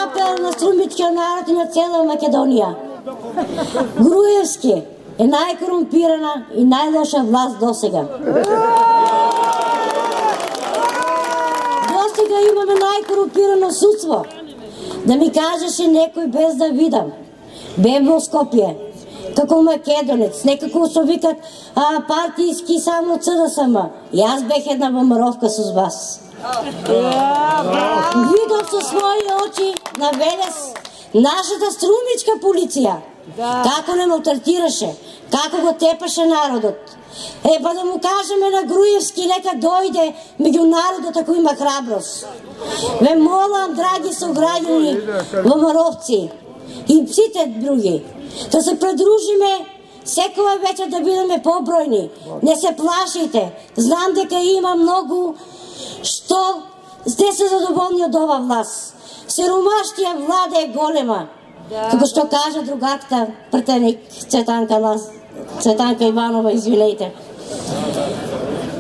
апел на струмичкиот народ и на цела Македонија. Груевски е најкорумпирана и најлоша власт досега. Досега имаме најкорумпирано судство. Да ми кажеше некој без да видам. Бем во Скопје, како македонец, некако што викат партијски само ЦДСМ. Јас бех една бомбаровка со вас. Видов со своји очи на Велес нашата струмичка полиција. Како не му третираше, како го тепаше народот. Па да му кажеме на Груевски нека дојде меѓу народот ако има храброст. Ве молам, драги сограѓани бомбаровци и сите други, да се придружиме секоја вечер да бидеме побројни. Не се плашите. Знам дека има многу што сте се задоволни од ова власт. Сиромаштија влада е голема. Како што кажа другарката претеник Цветанка Иванова, извинете.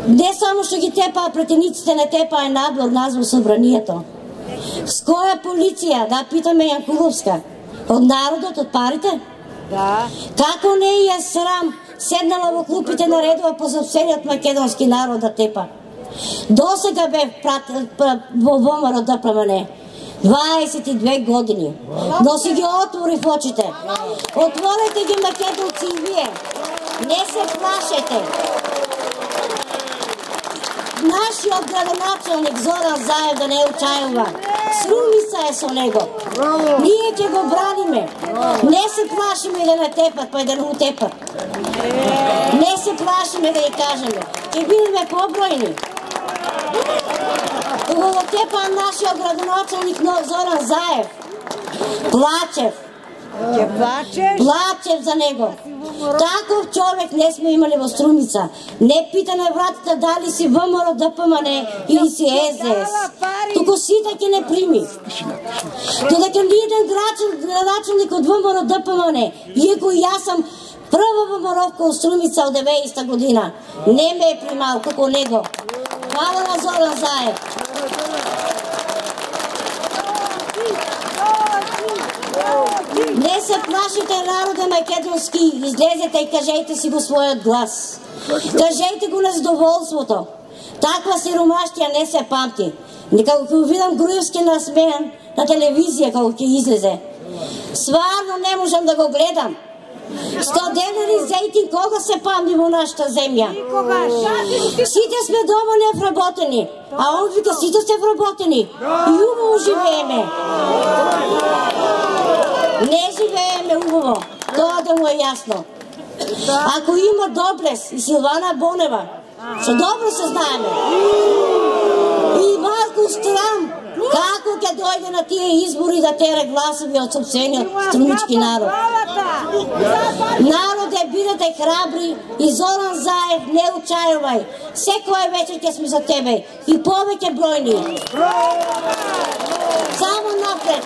Не само што ги тепаа претениците, не тепаа и надвор нас во собранието. С која полиција, да питаме Јанкуловска, од народот, од парите? Да. Како не е срам седнала во клупите на редова по собствениот македонски народ да тепа? Досега бе во ВМРО ДПМН 22 години, но си ги отворив очите. Отворете ги, македонци, и вие. Не се плашете. Нашиот градоначалник Зоран Заев, да не учајува, срумица е со него. Ние ќе го браниме. Не се плашиме да не тепат, па и да не утепат. Не се плашиме да ја кажеме. Ќе бидеме побројни. Кога го тепа нашиот градоначалник Зоран Заев, плачев. Плачев за него. Таков човек не сме имали во Струмица. Не пита на вратите дали си ВМРО ДПМН или си СДС. Туку сите ќе не прими. Додека ниеден градоначалник од ВМРО ДПМН, иако јас сам прва ВМРО-вка од Струмица од 90-та година, не ме е примал како него. Хвала на Зоран Заев. Не се плашите, народе македонски, излезете и кажете си го својот глас. Кажете го незадоволството. Таква сиромаштија не се памти. Некако ќе видам Груевски насмеан на телевизија како ќе излезе. Сварно не можам да го гледам. 100 денari зејтин кога се памти во нашата земја? Сите сме дома невработени, а он вика сите сте вработени и убаво живееме. Не живееме убаво, тоа да му е јасно. Ако има Доблес и Силвана Бонева, што добро се знаеме, и малку страм, како ќе дојде на тие избори да тере гласови од сопствениот струмички народ. Народе, бидете храбри и Зоран Заев, не учајувај. Секоја вечер ќе сме за тебе и повеќе бројни. Само напред.